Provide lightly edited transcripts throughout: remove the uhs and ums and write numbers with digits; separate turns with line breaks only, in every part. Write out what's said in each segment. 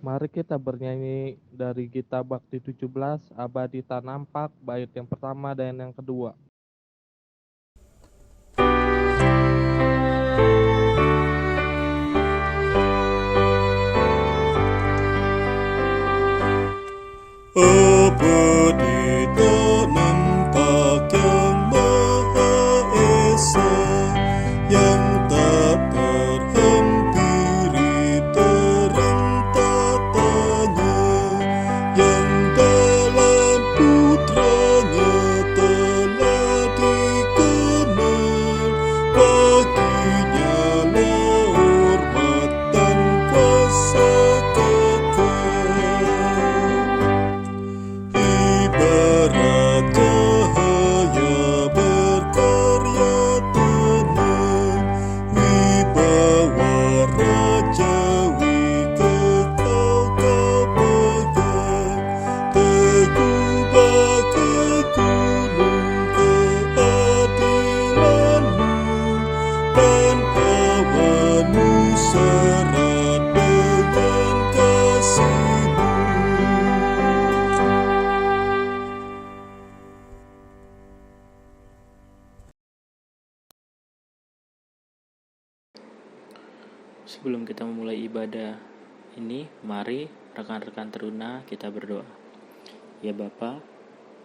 Mari kita bernyanyi dari Gita Bakti 17, Abadi Tak Nampak, bait yang pertama dan yang kedua.
Abadi tak nampak yang Maha Esa, yang tak terhampiri terang tatanya, yang dalam putranya telah dikenal. Baginya lah hormat dan kuasa kekal. Ibarat cahaya berkarya tenang, wibawa rajawi kekal kau pegang. Teguh bagai gunung keadilanmu, dan hawamu syarat dengan kasihmu.
Sebelum kita memulai ibadah ini, mari rekan-rekan teruna kita berdoa. Ya Bapa,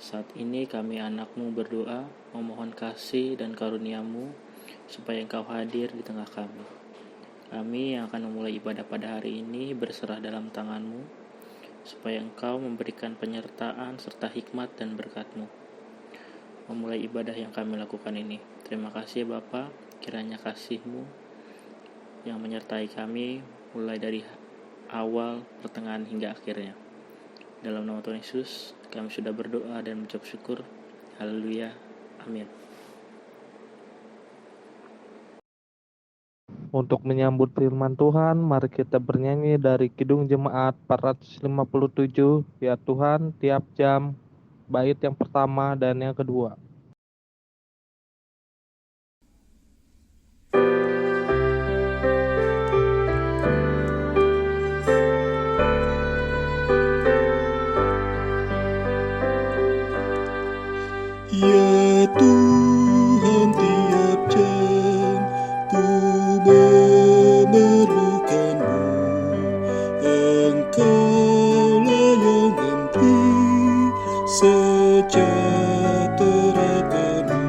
saat ini kami anak-Mu berdoa, memohon kasih dan karunia-Mu supaya Engkau hadir di tengah kami. Kami yang akan memulai ibadah pada hari ini berserah dalam tangan-Mu, supaya Engkau memberikan penyertaan serta hikmat dan berkat-Mu memulai ibadah yang kami lakukan ini. Terima kasih ya Bapa, kiranya kasih-Mu yang menyertai kami mulai dari awal, pertengahan hingga akhirnya. Dalam nama Tuhan Yesus, kami sudah berdoa dan mengucap syukur. Haleluya. Amin.
Untuk menyambut firman Tuhan, mari kita bernyanyi dari Kidung Jemaat 457, Ya Tuhan tiap jam, bait yang pertama dan yang kedua.
Ya Tuhan tiap jam ku memerlukan-Mu, Engkaulah yang memberi sejahtera-Mu.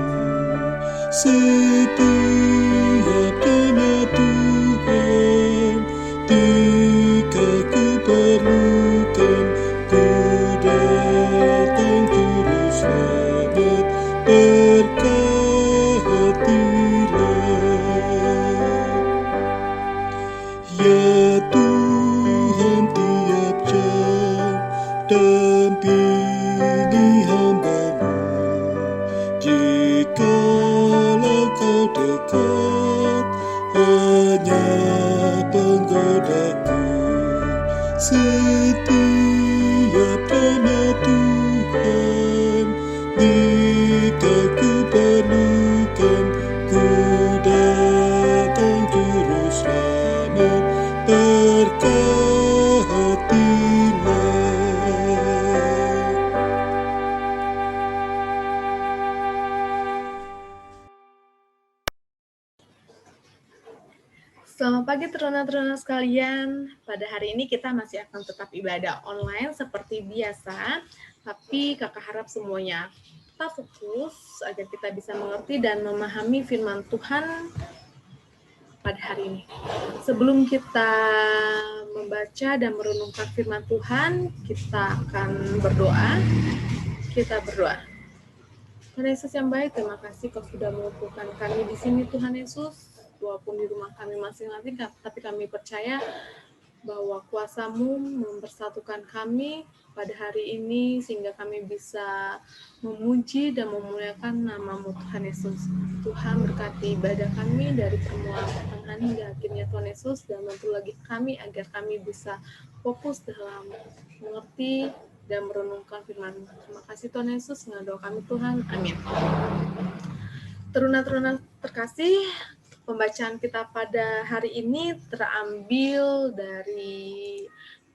Setiap jamnya Tuhan, jika ku perlukan, ku datang juru selamat, berkatilah. Ya Tuhan tiap jam, dampingi hamba-Mu. Jikalau Kau dekat, hanya penggodaku. Setiap jamnya Tuhan, jika ku perlukan, ku datang juru selamat, berkatilah.
Selamat pagi teruna-teruna sekalian. Pada hari ini kita masih akan tetap ibadah online seperti biasa, tapi kakak harap semuanya tetap fokus agar kita bisa mengerti dan memahami firman Tuhan pada hari ini. Sebelum kita membaca dan merenungkan firman Tuhan, kita akan berdoa. Kita berdoa. Tuhan Yesus yang baik, terima kasih Kau sudah mengumpulkan kami di sini Tuhan Yesus. Walaupun di rumah kami masing-masing, tapi kami percaya bahwa kuasa-Mu mempersatukan kami pada hari ini sehingga kami bisa memuji dan memuliakan nama-Mu Tuhan Yesus. Tuhan berkati ibadah kami dari permulaan pertengahan hingga akhirnya Tuhan Yesus, dan bantu lagi kami agar kami bisa fokus dalam mengerti dan merenungkan firman-Mu. Terima kasih Tuhan Yesus, dengan doa kami Tuhan, amin. Teruna-teruna terkasih, pembacaan kita pada hari ini terambil dari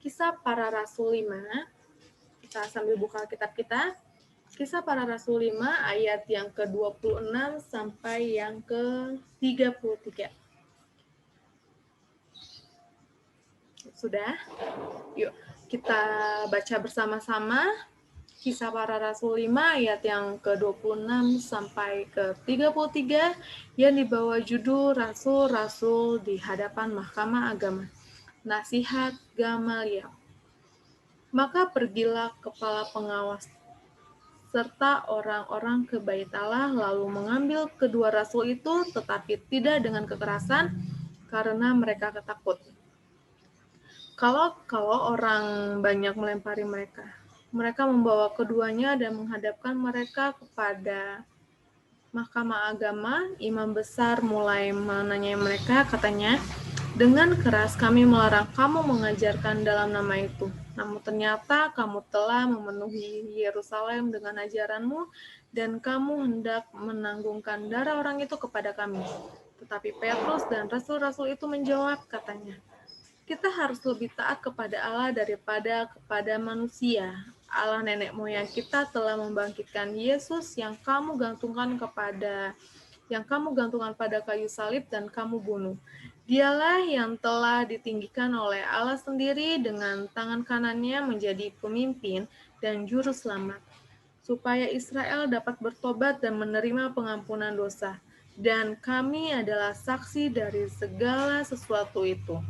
Kisah Para Rasul 5. Kita sambil buka kitab kita. Kisah Para Rasul 5 ayat yang ke-26 sampai yang ke-33. Sudah? Yuk, kita baca bersama-sama Kisah Para Rasul 5 ayat yang ke-26 sampai ke-33 yang dibawa judul Rasul-Rasul di hadapan Mahkamah Agama. Nasihat Gamaliel. Maka pergilah kepala pengawas serta orang-orang ke Bait Allah lalu mengambil kedua rasul itu, tetapi tidak dengan kekerasan karena mereka takut. Kalau orang banyak melempari mereka, mereka membawa keduanya dan menghadapkan mereka kepada Mahkamah Agama. Imam besar mulai menanyai mereka, katanya, dengan keras kami melarang kamu mengajarkan dalam nama itu. Namun ternyata kamu telah memenuhi Yerusalem dengan ajaranmu dan kamu hendak menanggungkan darah orang itu kepada kami. Tetapi Petrus dan rasul-rasul itu menjawab, katanya, kita harus lebih taat kepada Allah daripada kepada manusia. Allah nenek moyang kita telah membangkitkan Yesus yang kamu gantungkan pada kayu salib dan kamu bunuh. Dialah yang telah ditinggikan oleh Allah sendiri dengan tangan kanannya menjadi pemimpin dan juru selamat, supaya Israel dapat bertobat dan menerima pengampunan dosa. Dan kami adalah saksi dari segala sesuatu itu.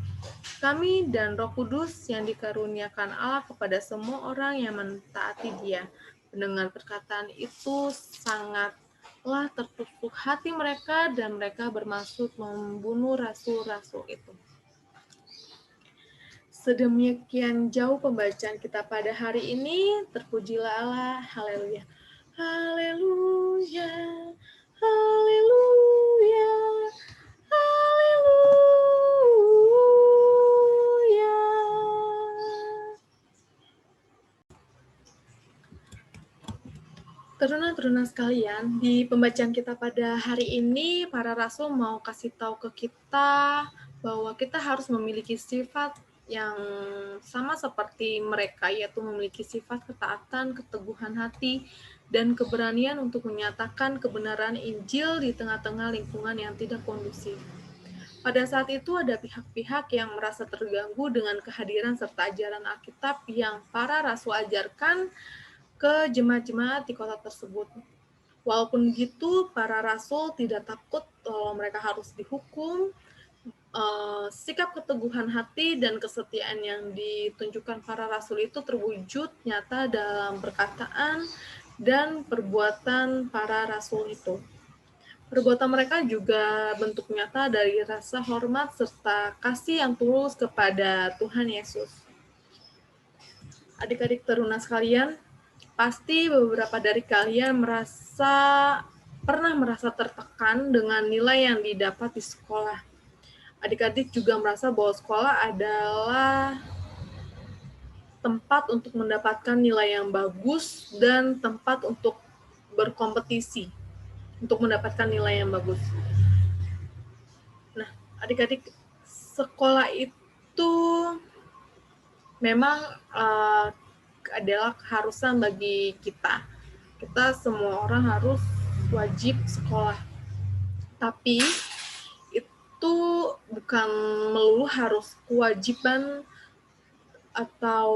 Kami dan Roh Kudus yang dikaruniakan Allah kepada semua orang yang mentaati Dia. Mendengar perkataan itu sangatlah tertusuk hati mereka dan mereka bermaksud membunuh rasul-rasul itu. Sedemikian jauh pembacaan kita pada hari ini. Terpujilah Allah. Haleluya. Haleluya. Haleluya. Haleluya. Teruna-teruna sekalian, di pembacaan kita pada hari ini, para rasul mau kasih tahu ke kita bahwa kita harus memiliki sifat yang sama seperti mereka, yaitu memiliki sifat ketaatan, keteguhan hati, dan keberanian untuk menyatakan kebenaran Injil di tengah-tengah lingkungan yang tidak kondusif. Pada saat itu ada pihak-pihak yang merasa terganggu dengan kehadiran serta ajaran Alkitab yang para rasul ajarkan ke jemaat-jemaat di kota tersebut. Walaupun begitu, para rasul tidak takut kalau mereka harus dihukum. Sikap keteguhan hati dan kesetiaan yang ditunjukkan para rasul itu terwujud nyata dalam perkataan dan perbuatan para rasul itu. Perbuatan mereka juga bentuk nyata dari rasa hormat serta kasih yang tulus kepada Tuhan Yesus. Adik-adik teruna sekalian, pasti beberapa dari kalian pernah merasa tertekan dengan nilai yang didapat di sekolah. Adik-adik juga merasa bahwa sekolah adalah tempat untuk mendapatkan nilai yang bagus dan tempat untuk berkompetisi untuk mendapatkan nilai yang bagus. Nah, adik-adik, sekolah itu memang adalah keharusan bagi kita. Kita semua orang harus wajib sekolah. Tapi itu bukan melulu harus kewajiban atau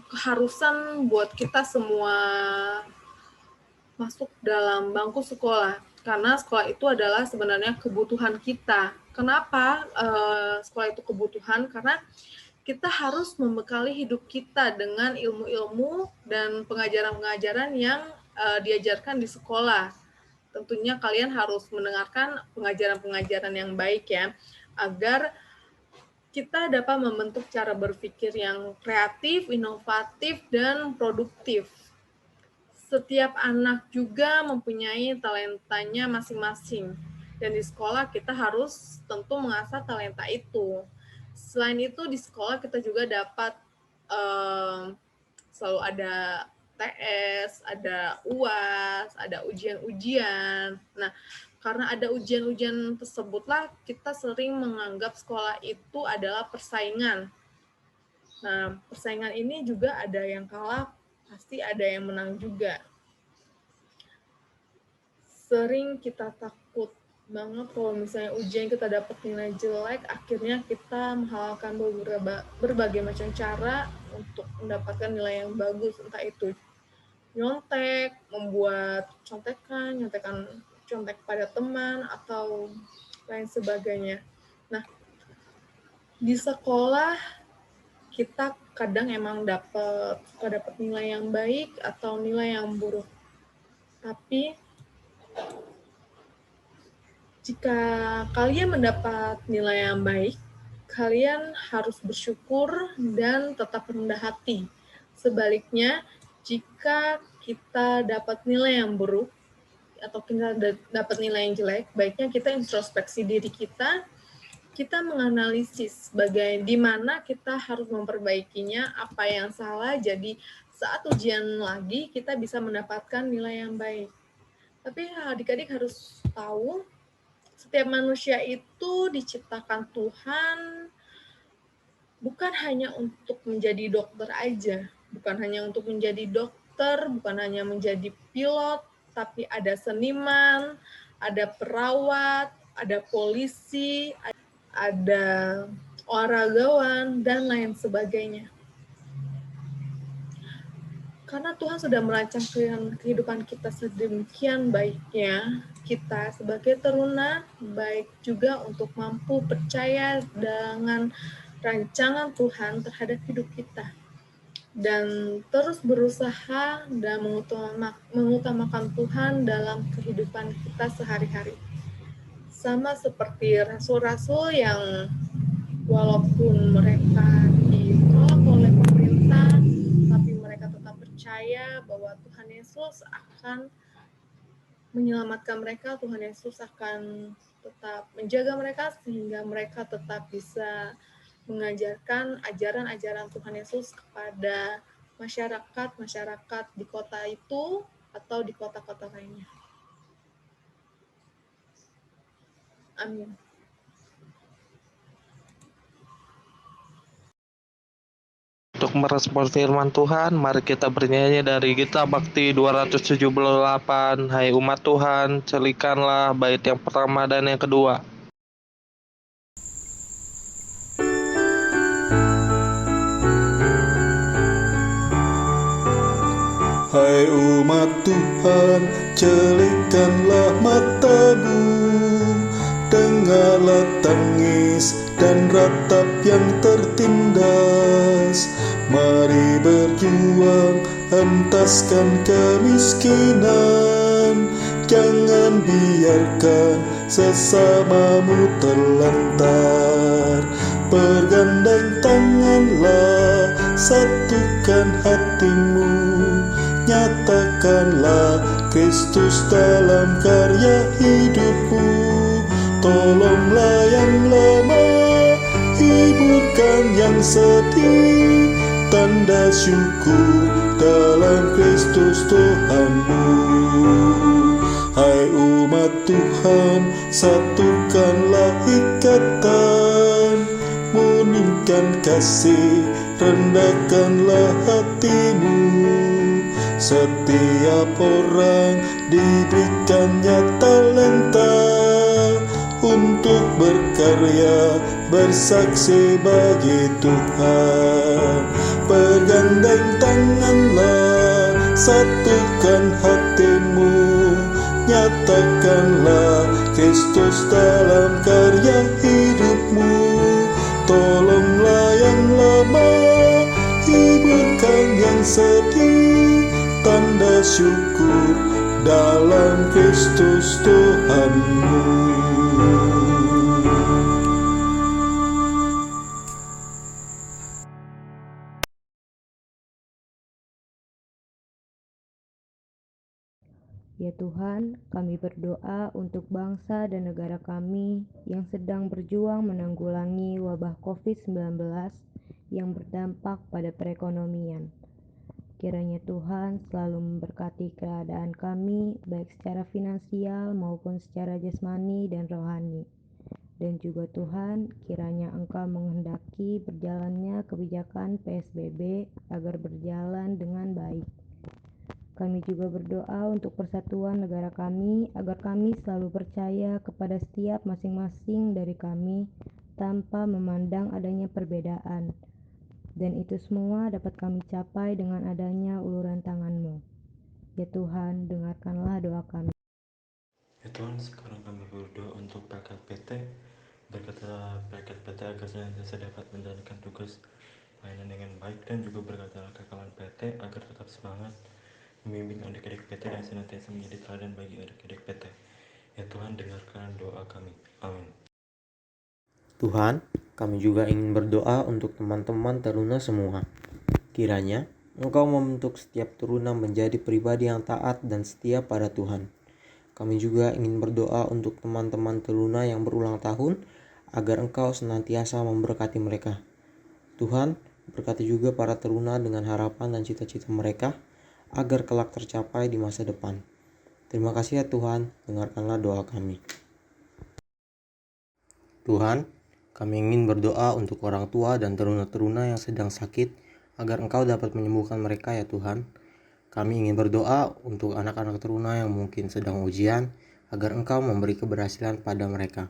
keharusan buat kita semua masuk dalam bangku sekolah. Karena sekolah itu adalah sebenarnya kebutuhan kita. Kenapa sekolah itu kebutuhan? Karena kita harus membekali hidup kita dengan ilmu-ilmu dan pengajaran-pengajaran yang diajarkan di sekolah. Tentunya kalian harus mendengarkan pengajaran-pengajaran yang baik ya, agar kita dapat membentuk cara berpikir yang kreatif, inovatif, dan produktif. Setiap anak juga mempunyai talentanya masing-masing, dan di sekolah kita harus tentu mengasah talenta itu. Selain itu, di sekolah kita juga dapat selalu ada TS, ada UAS, ada ujian-ujian. Nah, karena ada ujian-ujian tersebutlah kita sering menganggap sekolah itu adalah persaingan. Nah, persaingan ini juga ada yang kalah, pasti ada yang menang juga. Sering kita takut banget kalau misalnya ujian kita dapat nilai jelek, akhirnya kita menghalalkan berbagai macam cara untuk mendapatkan nilai yang bagus, entah itu nyontek, membuat contek pada teman, atau lain sebagainya. Nah, di sekolah kita kadang emang dapat nilai yang baik atau nilai yang buruk. Tapi jika kalian mendapat nilai yang baik, kalian harus bersyukur dan tetap rendah hati. Sebaliknya, jika kita dapat nilai yang buruk atau kita dapat nilai yang jelek, baiknya kita introspeksi diri kita menganalisis di mana kita harus memperbaikinya, apa yang salah, jadi saat ujian lagi kita bisa mendapatkan nilai yang baik. Tapi adik-adik harus tahu, setiap manusia itu diciptakan Tuhan bukan hanya untuk menjadi dokter aja, bukan hanya untuk menjadi dokter, bukan hanya menjadi pilot, tapi ada seniman, ada perawat, ada polisi, ada olahragawan, dan lain sebagainya. Karena Tuhan sudah merancangkan kehidupan kita sedemikian baiknya, kita sebagai teruna baik juga untuk mampu percaya dengan rancangan Tuhan terhadap hidup kita. Dan terus berusaha dan mengutamakan Tuhan dalam kehidupan kita sehari-hari. Sama seperti rasul-rasul yang walaupun mereka ditolak oleh pemerintah, tapi mereka tetap percaya bahwa Tuhan Yesus akan menyelamatkan mereka, Tuhan Yesus akan tetap menjaga mereka sehingga mereka tetap bisa mengajarkan ajaran-ajaran Tuhan Yesus kepada masyarakat di kota itu atau di kota-kota lainnya. Amin.
Untuk merespon firman Tuhan, mari kita bernyanyi dari Gita Bakti 278. Hai umat Tuhan, celikanlah bait yang pertama dan yang kedua.
Hai umat Tuhan, celikanlah matamu, dengarlah tangis dan ratap yang tertindas. Mari berjuang, hentaskan kemiskinan, jangan biarkan sesamamu terlantar. Bergandeng tanganlah, satukan hatimu, nyatakanlah Kristus dalam karya hidupmu. Tolonglah yang lemah, hiburkan yang sedih, tanda syukur dalam Kristus Tuhanmu. Hai umat Tuhan, satukanlah ikatan, murnikan kasih, rendahkanlah hatimu. Setiap orang diberikannya talenta untuk berkarya, bersaksi bagi Tuhan. Bergandeng tanganlah, satukan hatimu, nyatakanlah Kristus dalam karya hidupmu. Tolonglah yang lemah, hiburkan yang sedih, tanda syukur dalam Kristus Tuhanmu.
Ya Tuhan, kami berdoa untuk bangsa dan negara kami yang sedang berjuang menanggulangi wabah COVID-19 yang berdampak pada perekonomian. Kiranya Tuhan selalu memberkati keadaan kami, baik secara finansial maupun secara jasmani dan rohani. Dan juga Tuhan, kiranya Engkau menghendaki berjalannya kebijakan PSBB agar berjalan dengan baik. Kami juga berdoa untuk persatuan negara kami, agar kami selalu percaya kepada setiap masing-masing dari kami tanpa memandang adanya perbedaan. Dan itu semua dapat kami capai dengan adanya uluran tangan-Mu. Ya Tuhan, dengarkanlah doa kami.
Ya Tuhan, sekarang kami berdoa untuk perangkat PT, berkata perangkat PT agar senantiasa dapat menjalankan tugas pelayanan dengan baik, dan juga berkatalah kekawan PT agar tetap semangat membimbing adik-adik PT dan senantiasa menjadi teladan bagi adik-adik PT. Ya Tuhan, dengarkan doa kami. Amin.
Tuhan, kami juga ingin berdoa untuk teman-teman teruna semua. Kiranya Engkau membentuk setiap teruna menjadi pribadi yang taat dan setia pada Tuhan. Kami juga ingin berdoa untuk teman-teman teruna yang berulang tahun, agar Engkau senantiasa memberkati mereka. Tuhan, berkati juga para teruna dengan harapan dan cita-cita mereka, agar kelak tercapai di masa depan. Terima kasih ya Tuhan, dengarkanlah doa kami. Tuhan, kami ingin berdoa untuk orang tua dan teruna-teruna yang sedang sakit, agar Engkau dapat menyembuhkan mereka ya Tuhan. Kami ingin berdoa untuk anak-anak teruna yang mungkin sedang ujian, agar Engkau memberi keberhasilan pada mereka.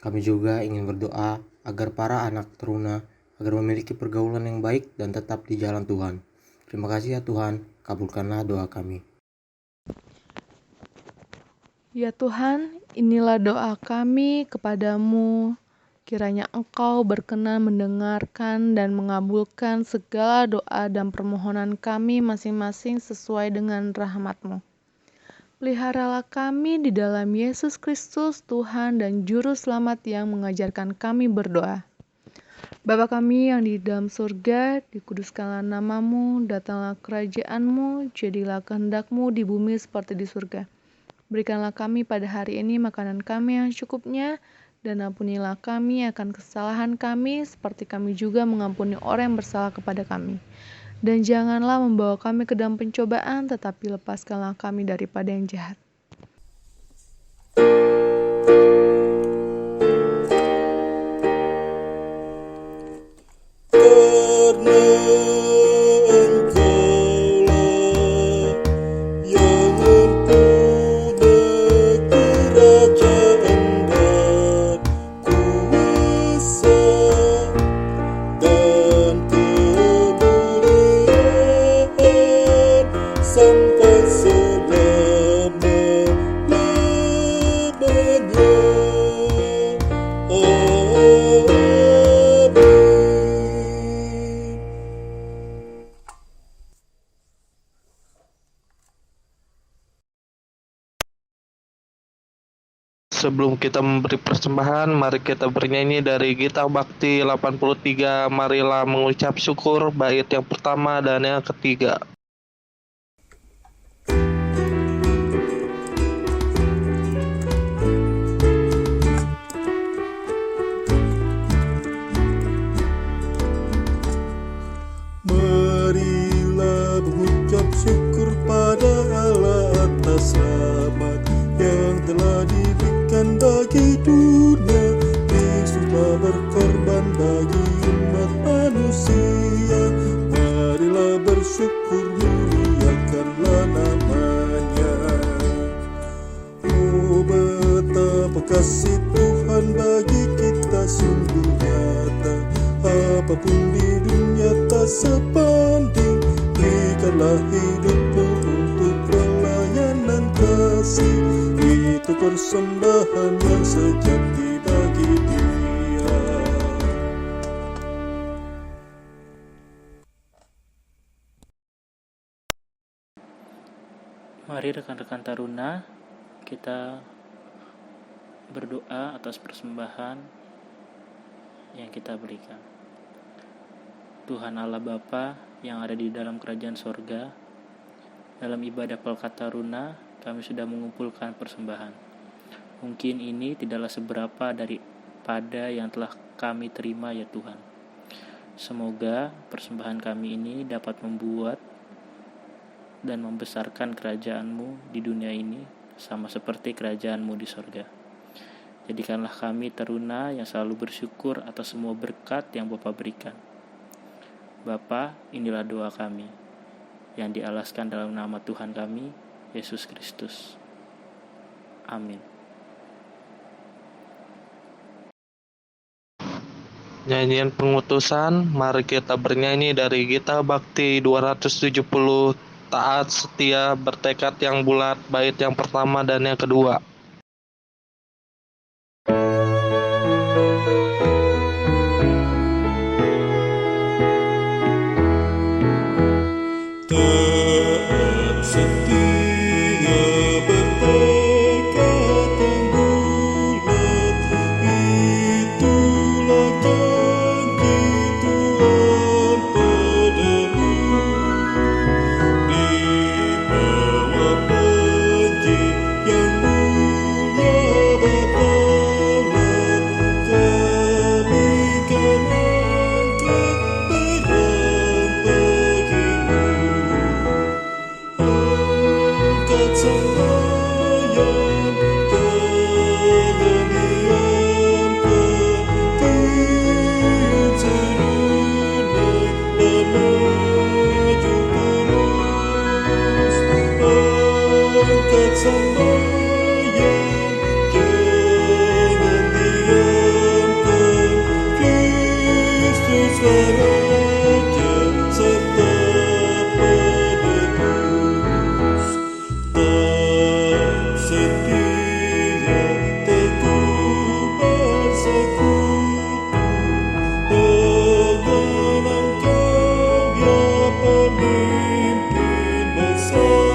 Kami juga ingin berdoa agar para anak teruna agar memiliki pergaulan yang baik dan tetap di jalan Tuhan. Terima kasih ya Tuhan, kabulkanlah doa kami.
Ya Tuhan, inilah doa kami kepadamu. Kiranya Engkau berkenan mendengarkan dan mengabulkan segala doa dan permohonan kami masing-masing sesuai dengan rahmat-Mu. Peliharalah kami di dalam Yesus Kristus, Tuhan dan Juru Selamat yang mengajarkan kami berdoa. Bapa kami yang di dalam surga, dikuduskanlah nama-Mu, datanglah kerajaan-Mu, jadilah kehendak-Mu di bumi seperti di surga. Berikanlah kami pada hari ini makanan kami yang cukupnya, dan ampunilah kami akan kesalahan kami, seperti kami juga mengampuni orang yang bersalah kepada kami. Dan janganlah membawa kami ke dalam pencobaan, tetapi lepaskanlah kami daripada yang jahat.
Karena Engkaulah yang mempunyai kerajaan dan kuasa dan kemuliaan sampai selama-lamanya. Amin.
Sebelum kita memberi persembahan, mari kita bernyanyi dari Gita Bakti 83, marilah mengucap syukur, bait yang pertama dan yang ketiga.
Marilah mengucap syukur pada Allah atas rahmat yang telah diberikan bagi dunia. Yesus telah berkorban bagi umat manusia. Marilah bersyukur, muliakanlah namanya. Oh, betapa kasih Tuhan bagi kita sungguh nyata. Apapun di dunia tak sebanding. Berikanlah hidupmu untuk pelayanan kasih. Itu persembahan yang sejati bagi Dia.
Mari rekan-rekan Taruna, kita berdoa atas persembahan yang kita berikan. Tuhan Allah Bapa yang ada di dalam kerajaan sorga, dalam ibadah Pelkat Taruna, kami sudah mengumpulkan persembahan. Mungkin ini tidaklah seberapa daripada yang telah kami terima ya Tuhan. Semoga persembahan kami ini dapat membuat dan membesarkan kerajaan-Mu di dunia ini, sama seperti kerajaan-Mu di sorga. Jadikanlah kami teruna yang selalu bersyukur atas semua berkat yang Bapa berikan. Bapa, inilah doa kami, yang dialaskan dalam nama Tuhan kami, Yesus Kristus. Amin.
Nyanyian pengutusan, mari kita bernyanyi dari Gita Bakti 270, taat, setia, bertekad yang bulat, bait yang pertama dan yang kedua.
Taat setia bertekad yang bulat, itulah janji Tuhan padamu. Di bawah janji yang mulia Bapa, kami kan angkat peran bagimu. Angkat sembahyang, jangan diamkan, tiup serunai dan maju terus. Angkat sembahyang, jangan diamkan, Kristus Raja serta penebus. Tak setia, teguh bersekutu dengan Engkau ya pemimpin besar,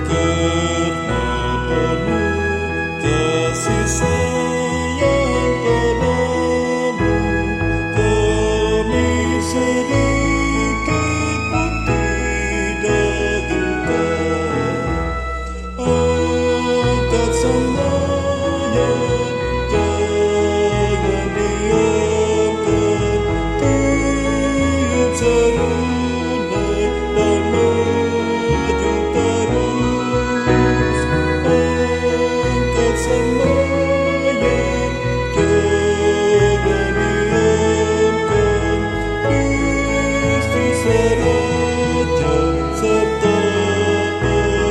karena penuh kasih sayang padamu, kami sedikit pun tidak gentar. Angkat sembahyang, jangan diamkan, tiup serunai dan maju terus. Angkat sembahyang, jangan diamkan, Kristus Raja serta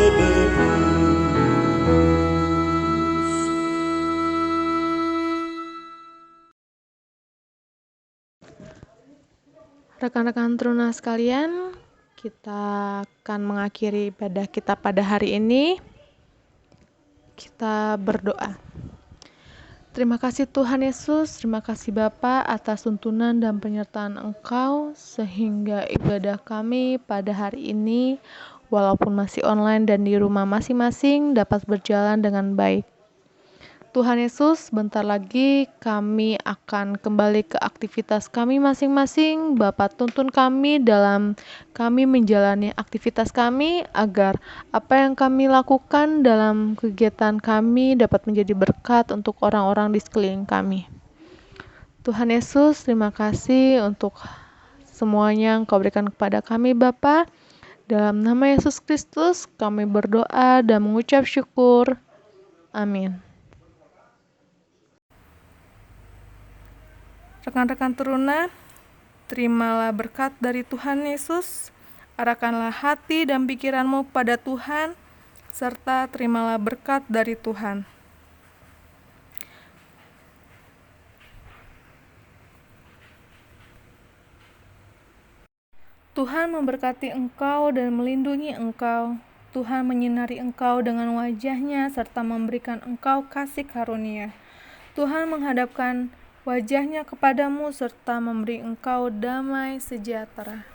penebus.
Rekan-rekan teruna sekalian, kita akan mengakhiri ibadah kita pada hari ini. Kita berdoa. Terima kasih Tuhan Yesus, terima kasih Bapa atas tuntunan dan penyertaan Engkau sehingga ibadah kami pada hari ini walaupun masih online dan di rumah masing-masing dapat berjalan dengan baik. Tuhan Yesus, bentar lagi kami akan kembali ke aktivitas kami masing-masing. Bapa, tuntun kami dalam kami menjalani aktivitas kami agar apa yang kami lakukan dalam kegiatan kami dapat menjadi berkat untuk orang-orang di sekeliling kami. Tuhan Yesus, terima kasih untuk semuanya yang Kau berikan kepada kami Bapa. Dalam nama Yesus Kristus kami berdoa dan mengucap syukur. Amin. Rekan-rekan teruna, terimalah berkat dari Tuhan Yesus, arahkanlah hati dan pikiranmu kepada Tuhan, serta terimalah berkat dari Tuhan. Tuhan memberkati engkau dan melindungi engkau. Tuhan menyinari engkau dengan wajah-Nya serta memberikan engkau kasih karunia. Tuhan menghadapkan wajah-Nya kepadamu serta memberi engkau damai sejahtera.